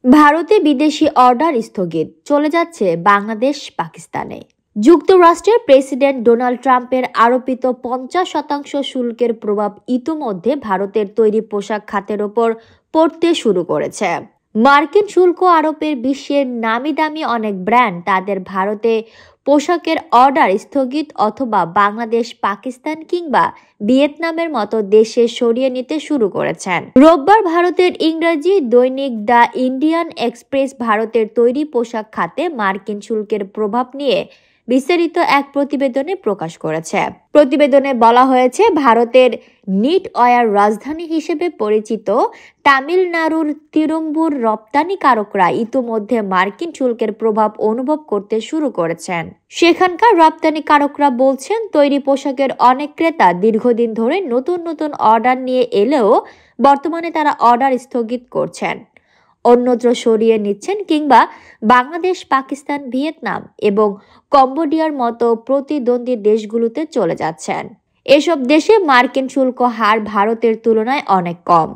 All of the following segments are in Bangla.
ভারতে বিদেশি অর্ডার স্থগিত, চলে যাচ্ছে বাংলাদেশ পাকিস্তানে। যুক্তরাষ্ট্রের প্রেসিডেন্ট ডোনাল্ড ট্রাম্পের আরোপিত 50% শুল্কের প্রভাব ইতোমধ্যে ভারতের তৈরি পোশাক খাতের ওপর পড়তে শুরু করেছে। মার্কিন শুল্ক আরোপের বিশ্বের নামি দামি অনেক ব্র্যান্ড তাদের ভারতে পোশাকের অর্ডার স্থগিত অথবা বাংলাদেশ, পাকিস্তান কিংবা ভিয়েতনামের মতো দেশে সরিয়ে নিতে শুরু করেছেন। রোববার ভারতের ইংরেজি দৈনিক দ্য ইন্ডিয়ান এক্সপ্রেস ভারতের তৈরি পোশাক খাতে মার্কিন শুল্কের প্রভাব নিয়ে বিস্তারিত এক প্রতিবেদনে প্রকাশ করেছে। প্রতিবেদনে বলা হয়েছে, ভারতের নিট ওয়্যার রাজধানী হিসেবে পরিচিত তামিলনাড়ুর তিরুম্বুর রপ্তানিকারকরা ইতোমধ্যে মার্কিন শুল্কের প্রভাব অনুভব করতে শুরু করেছেন। সেখানকার রপ্তানিকারকরা বলছেন, তৈরি পোশাকের অনেক ক্রেতা দীর্ঘদিন ধরে নতুন নতুন অর্ডার নিয়ে এলেও বর্তমানে তারা অর্ডার স্থগিত করছেন, অন্যত্র সরিয়ে নিচ্ছেন কিংবা বাংলাদেশ, পাকিস্তান, ভিয়েতনাম এবং কম্বোডিয়ার মতো প্রতিদ্বন্দ্বী দেশগুলোতে চলে যাচ্ছেন। এসব দেশে মার্কিন শুল্ক হার ভারতের তুলনায় অনেক কম,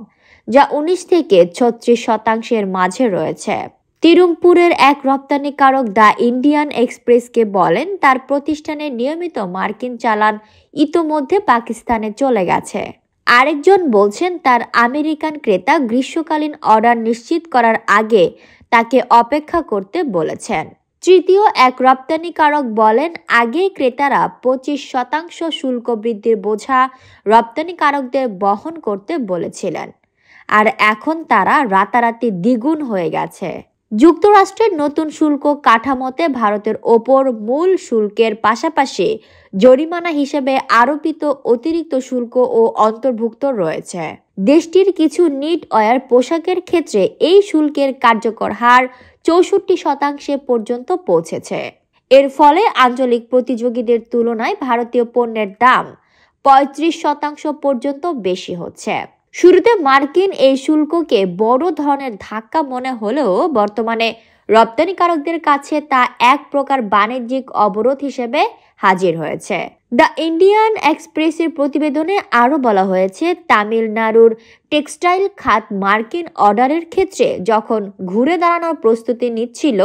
যা 19 থেকে 36% মাঝে রয়েছে। তিরুমপুরের এক রপ্তানিকারক দ্য ইন্ডিয়ান এক্সপ্রেসকে বলেন, তার প্রতিষ্ঠানের নিয়মিত মার্কিন চালান ইতোমধ্যে পাকিস্তানে চলে গেছে। আরেকজন বলছেন, তার আমেরিকান ক্রেতা গ্রীষ্মকালীন অর্ডার নিশ্চিত করার আগে তাকে অপেক্ষা করতে বলেছেন। তৃতীয় এক রপ্তানিকারক বলেন, আগে ক্রেতারা 25% শুল্ক বৃদ্ধির বোঝা রপ্তানিকারকদের বহন করতে বলেছিলেন, আর এখন তারা রাতারাতি দ্বিগুণ হয়ে গেছে। যুক্তরাষ্ট্রের নতুন শুল্ক কাঠামোতে ভারতের ওপর মূল শুল্কের পাশাপাশি জরিমানা হিসেবে আরোপিত অতিরিক্ত শুল্ক ও অন্তর্ভুক্ত রয়েছে। দেশটির কিছু নিট ওয়্যার পোশাকের ক্ষেত্রে এই শুল্কের কার্যকর হার 64% পর্যন্ত পৌঁছেছে। এর ফলে আঞ্চলিক প্রতিযোগীদের তুলনায় ভারতীয় পণ্যের দাম 35% পর্যন্ত বেশি হচ্ছে। শুরুতে মার্কিন এই শুল্ককে বড় ধরনের ধাক্কা মনে হলেও বর্তমানে রপ্তানিকারকদের কাছে তা এক প্রকার বাণিজ্যিক অবরোধ হিসেবে হাজির হয়েছে। দ্য ইন্ডিয়ান এক্সপ্রেসের প্রতিবেদনে আরও বলা হয়েছে, তামিলনাড়ুর টেক্সটাইল খাত মার্কিন অর্ডারের ক্ষেত্রে যখন ঘুরে দাঁড়ানোর প্রস্তুতি নিচ্ছিল,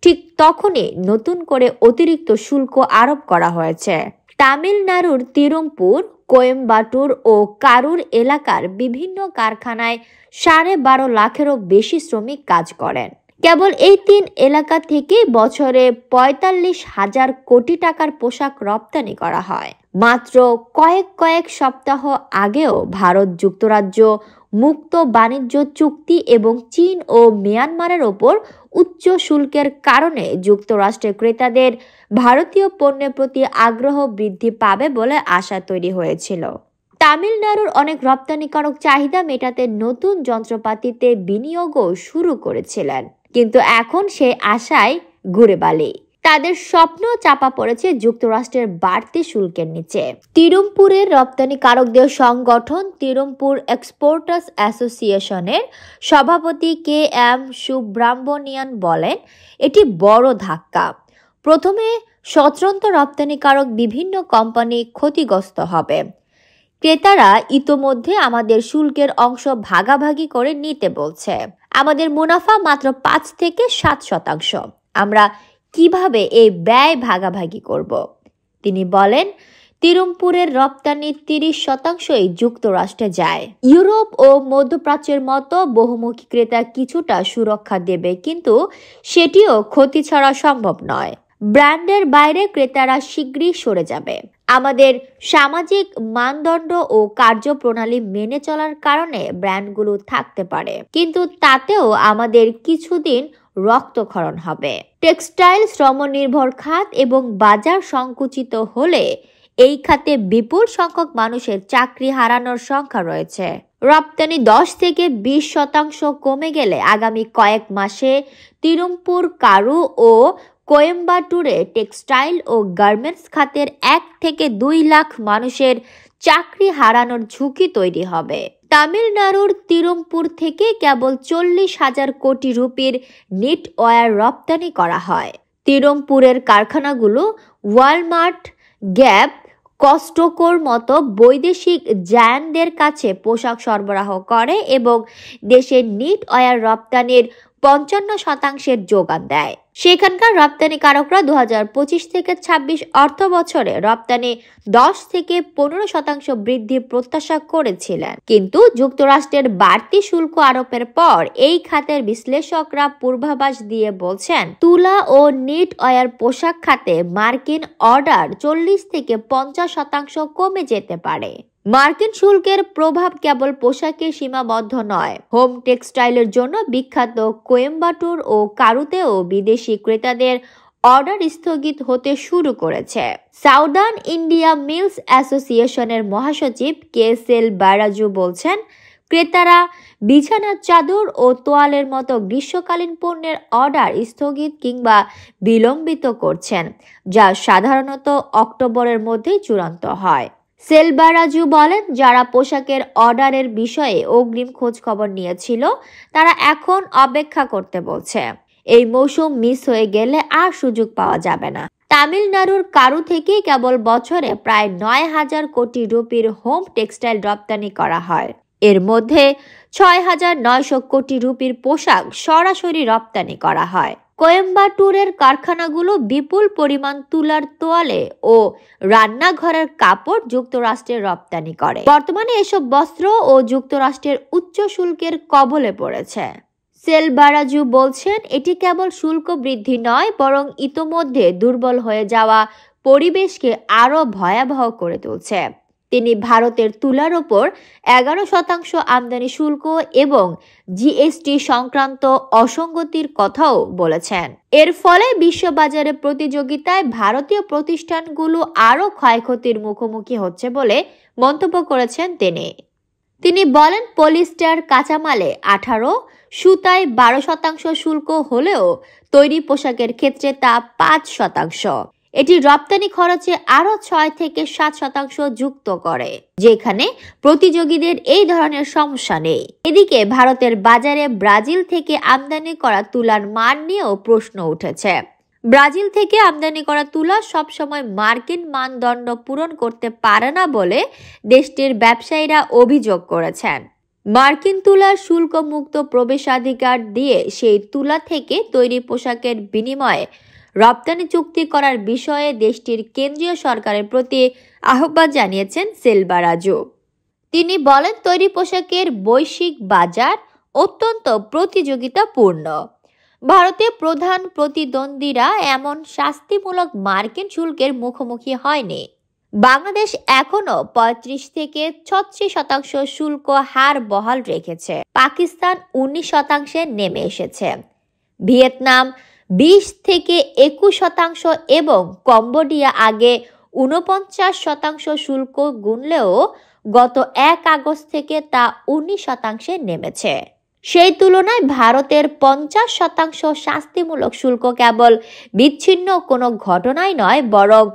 ঠিক তখনই নতুন করে অতিরিক্ত শুল্ক আরোপ করা হয়েছে। তামিলনাড়ুর তিরুমপুর, কোয়েম্বাটুর ও কারুর এলাকার বিভিন্ন কারখানায় 12.5 লাখেরও বেশি শ্রমিক কাজ করেন। কেবল এই 3 এলাকা থেকে বছরে 45,000 কোটি টাকার পোশাক রপ্তানি করা হয়। মাত্র কয়েক সপ্তাহ আগেও ভারত যুক্তরাজ্য মুক্ত বাণিজ্য চুক্তি এবং চীন ও মিয়ানমারের ওপর উচ্চ শুল্কের কারণে যুক্তরাষ্ট্রের ক্রেতাদের ভারতীয় পণ্যের প্রতি আগ্রহ বৃদ্ধি পাবে বলে আশা তৈরি হয়েছিল। তামিলনাড়ুর অনেক রপ্তানিকারক চাহিদা মেটাতে নতুন যন্ত্রপাতিতে বিনিয়োগও শুরু করেছিলেন, কিন্তু এখন সেই আশায় ঘুরে বালি। তাদের স্বপ্ন চাপা পড়েছে যুক্তরাষ্ট্রের বাড়তি শুল্কের নিচে। তিরুমপুরের রপ্তানিকারকদের সংগঠন তিরুমপুর এক্সপোর্টার্স অ্যাসোসিয়েশনের সভাপতি কে এম সুব্রাহ্মণিয়ান বলেন, এটি বড় ধাক্কা। প্রথমে স্বতন্ত্র রপ্তানিকারক বিভিন্ন কোম্পানি ক্ষতিগ্রস্ত হবে। ক্রেতারা ইতোমধ্যে আমাদের শুল্কের অংশ ভাগাভাগি করে নিতে বলছে। আমাদের মুনাফা মাত্র 5 থেকে 7%। আমরা কিভাবে এই ব্যয় ভাগাভাগি করব? তিনি বলেন, তিরুমপুরের রপ্তানি 30%ই যুক্তরাষ্ট্রে যায়। ইউরোপ ও মধ্যপ্রাচ্যের মতো বহুমুখী ক্রেতা কিছুটা সুরক্ষা দেবে, কিন্তু সেটিও ক্ষতি ছাড়া সম্ভব নয়। ব্র্যান্ডের বাইরে ক্রেতারা শীঘ্রই সরে যাবে। আমাদের সামাজিক মানদণ্ড ও কার্যপ্রণালী মেনে চলার কারণে ব্র্যান্ডগুলো থাকতে পারে, কিন্তু তাতেও আমাদের কিছুদিন রক্তক্ষরণ হবে। টেক্সটাইল শ্রমনির্ভর খাত এবং বাজার সংকুচিত হলে এই খাতে বিপুল সংখ্যক মানুষের চাকরি হারানোর সংখ্যা রয়েছে। রপ্তানি 10 থেকে 20% কমে গেলে আগামী কয়েক মাসে তিরুমপুর, কারু ও কোয়েম্বাটুরে টেক্সটাইল ও গার্মেন্টস খাতের 1 থেকে 2 লাখ মানুষের চাকরি হারানোর ঝুঁকি তৈরি হবে। তামিলনাড়ুর তিরুমপুর থেকে কেবল 40,000 কোটি রুপির নিট ওয়্যার রপ্তানি করা হয়। তিরুমপুরের কারখানাগুলো ওয়ালমার্ট, গ্যাপ, কস্টকোর মতো বৈদেশিক জায়ান্টদের কাছে পোশাক সরবরাহ করে এবং দেশের নিট ওয়্যার রপ্তানির 55% যোগান দেয়। সেখানকার রপ্তানিকারকরা 2025 থেকে 26 অর্থ বছরে রপ্তানি 10 থেকে 15% বৃদ্ধির প্রত্যাশা করেছিলেন, কিন্তু যুক্তরাষ্ট্রের বাড়তি শুল্ক আরোপের পর এই খাতের বিশ্লেষকরা পূর্বাভাস দিয়ে বলছেন তুলা ও নিট ওয়্যার পোশাক খাতে মার্কিন অর্ডার 40 থেকে 50% কমে যেতে পারে। মার্কিন শুল্কের প্রভাব কেবল পোশাকে সীমাবদ্ধ নয়। হোম টেক্সটাইলের জন্য বিখ্যাত কোয়েম্বাটুর ও কারুতেও বিদেশি ক্রেতাদের অর্ডার স্থগিত হতে শুরু করেছে। সাউদার্ন ইন্ডিয়া মিলস অ্যাসোসিয়েশনের মহাসচিব সেলবারাজু বলছেন, ক্রেতারা বিছানার চাদর ও তোয়ালের মতো গ্রীষ্মকালীন পণ্যের অর্ডার স্থগিত কিংবা বিলম্বিত করছেন, যা সাধারণত অক্টোবরের মধ্যেই চূড়ান্ত হয়। সেলবারাজু বলেন, যারা পোশাকের অর্ডারের বিষয়ে অগ্রিম খোঁজ খবর নিয়েছিল তারা এখন অপেক্ষা করতে বলছে। এই মৌসুম মিস হয়ে গেলে আর সুযোগ পাওয়া যাবে না। তামিলনাড়ুর কারু থেকে কেবল বছরে প্রায় 9,000 কোটি রুপির হোম টেক্সটাইল রপ্তানি করা হয়। এর মধ্যে 6,900 কোটি রুপির পোশাক সরাসরি রপ্তানি করা হয়। কোয়েম্বাটুরের কারখানাগুলো বিপুল পরিমাণ তুলার তোয়ালে ও রান্নাঘরের কাপড় যুক্তরাষ্ট্রে রপ্তানি করে। বর্তমানে এসব বস্ত্র ও যুক্তরাষ্ট্রের উচ্চ শুল্কের কবলে পড়েছে। সেলবারাজু বলছেন, এটি কেবল শুল্ক বৃদ্ধি নয়, বরং ইতোমধ্যে দুর্বল হয়ে যাওয়া পরিবেশকে আরও ভয়াবহ করে তুলছে। তিনি ভারতের তুলার ওপর 11% আমদানি শুল্ক এবং জিএসটি সংক্রান্ত অসঙ্গতির কথাও বলেছেন। এর ফলে বিশ্ববাজারে প্রতিযোগিতায় ভারতীয় প্রতিষ্ঠানগুলো আরও ক্ষয়ক্ষতির মুখোমুখি হচ্ছে বলে মন্তব্য করেছেন তিনি বলেন, পলিস্টার কাঁচামালে 18, সুতায় 12% শুল্ক হলেও তৈরি পোশাকের ক্ষেত্রে তা 5%। এটি রপ্তানি খরচে আরও 6 থেকে 7% যুক্ত করে, যেখানে প্রতিযোগীদের এই ধরনের সমস্যা নেই। এদিকে ভারতের বাজারে ব্রাজিল থেকে আমদানি করা তুলার মান নিয়েও প্রশ্ন উঠেছে। ব্রাজিল থেকে আমদানি করা তুলা সবসময় মার্কিন মানদণ্ড পূরণ করতে পারে না বলে দেশটির ব্যবসায়ীরা অভিযোগ করেছেন। মার্কিন তুলার শুল্কমুক্ত প্রবেশাধিকার দিয়ে সেই তুলা থেকে তৈরি পোশাকের বিনিময়ে রপ্তানি চুক্তি করার বিষয়ে দেশটির কেন্দ্রীয় সরকারের প্রতি আহ্বান জানিয়েছেন সেলবারাজু। তিনি বলেন, তৈরি পোশাকের বৈশ্বিক বাজার অত্যন্ত প্রতিযোগিতাপূর্ণ। ভারতের প্রধান প্রতিদ্বন্দ্বীরা এমন শাস্তিমূলক মার্কিন শুল্কের মুখোমুখি হয়নি। বাংলাদেশ এখনো 35 থেকে 36% শুল্ক হার বহাল রেখেছে। পাকিস্তান 19% নেমে এসেছে। ভিয়েতনাম 20 থেকে 21% এবং কম্বোডিয়া আগে 49% শুল্ক গুনলেও গত 1 আগস্ট থেকে তা 19% নেমেছে। সেই তুলনায় ভারতের 50% শাস্তিমূলক শুল্ক কেবল বিচ্ছিন্ন কোনো ঘটনাই নয়, বরং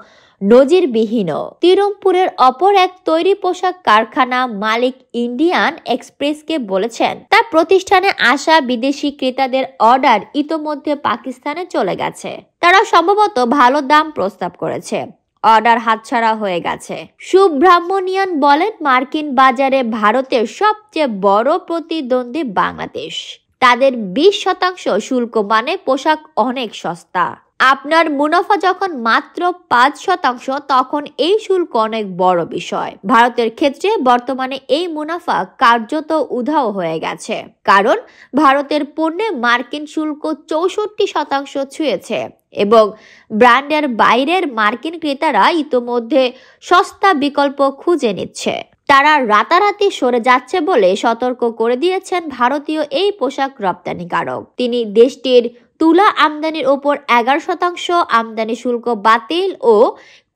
নজিরবিহীন। তিরুমপুরের অপর এক তৈরি পোশাক কারখানা মালিক ইন্ডিয়ান এক্সপ্রেসকে বলেছেন, তার প্রতিষ্ঠানে আসা বিদেশি ক্রেতাদের অর্ডার ইতোমধ্যে পাকিস্তানে চলে গেছে। তারা সম্ভবত ভালো দাম প্রস্তাব করেছে, অর্ডার হাতছাড়া হয়ে গেছে। সুব্রাহ্মণিয়ান বলেন, মার্কিন বাজারে ভারতের সবচেয়ে বড় প্রতিদ্বন্দ্বী বাংলাদেশ। তাদের 20% শুল্ক মানে পোশাক অনেক সস্তা। আপনার মুনাফা যখন মাত্র 5%, তখন এই শুল্ক অনেক বড় বিষয়। ভারতের ক্ষেত্রে বর্তমানে এই মুনাফা কার্যত উধাও হয়ে গেছে, কারণ ভারতের পণ্যে মার্কিন শুল্ক 64% ছুঁয়েছে এবং ব্র্যান্ডের বাইরের মার্কিন ক্রেতারা ইতোমধ্যে সস্তা বিকল্প খুঁজে নিচ্ছে। তারা রাতারাতি সরে যাচ্ছে বলে সতর্ক করে দিয়েছেন ভারতীয় এই পোশাক রপ্তানিকারক। তিনি দেশটির তুলা আমদানির ওপর 11% আমদানি শুল্ক বাতিল ও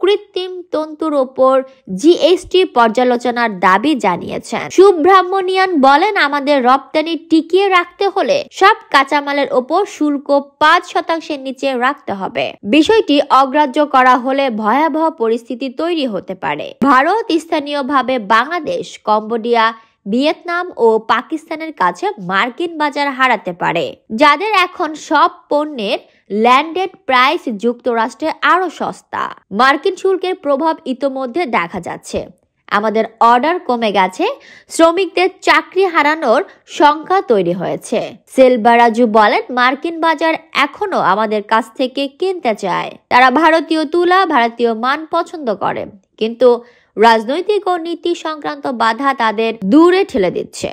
কৃত্রিম তন্তুর ওপর জিএসটি পর্যালোচনার দাবি জানিয়েছেন। সুব্রাহ্মণিয়ান বলেন, আমাদের রপ্তানি টিকিয়ে রাখতে হলে সব কাঁচামালের ওপর শুল্ক 5% নিচে রাখতে হবে। বিষয়টি অগ্রাহ্য করা হলে ভয়াবহ পরিস্থিতি তৈরি হতে পারে। ভারত স্থানীয়ভাবে বাংলাদেশ, কম্বোডিয়া, ভিয়েতনাম ও পাকিস্তানের কাছে মার্কিন বাজার হারাতে পারে, যাদের এখন সব পণ্যের ল্যান্ডেড প্রাইস যুক্তরাষ্ট্রে আরো সস্তা। মার্কিন শুল্কের প্রভাব ইতোমধ্যে দেখা যাচ্ছে। আমাদের অর্ডার কমে গেছে, শ্রমিকদের চাকরি হারানোর সংখ্যা তৈরি হয়েছে। সেলভারাজু বলেন, মার্কিন বাজার এখনো আমাদের কাছ থেকে কিনতে চায়। তারা ভারতীয় তুলা, ভারতীয় মান পছন্দ করে, কিন্তু রাজনৈতিক ও নীতি সংক্রান্ত বাধা তাদের দূরে ঠেলে দিচ্ছে।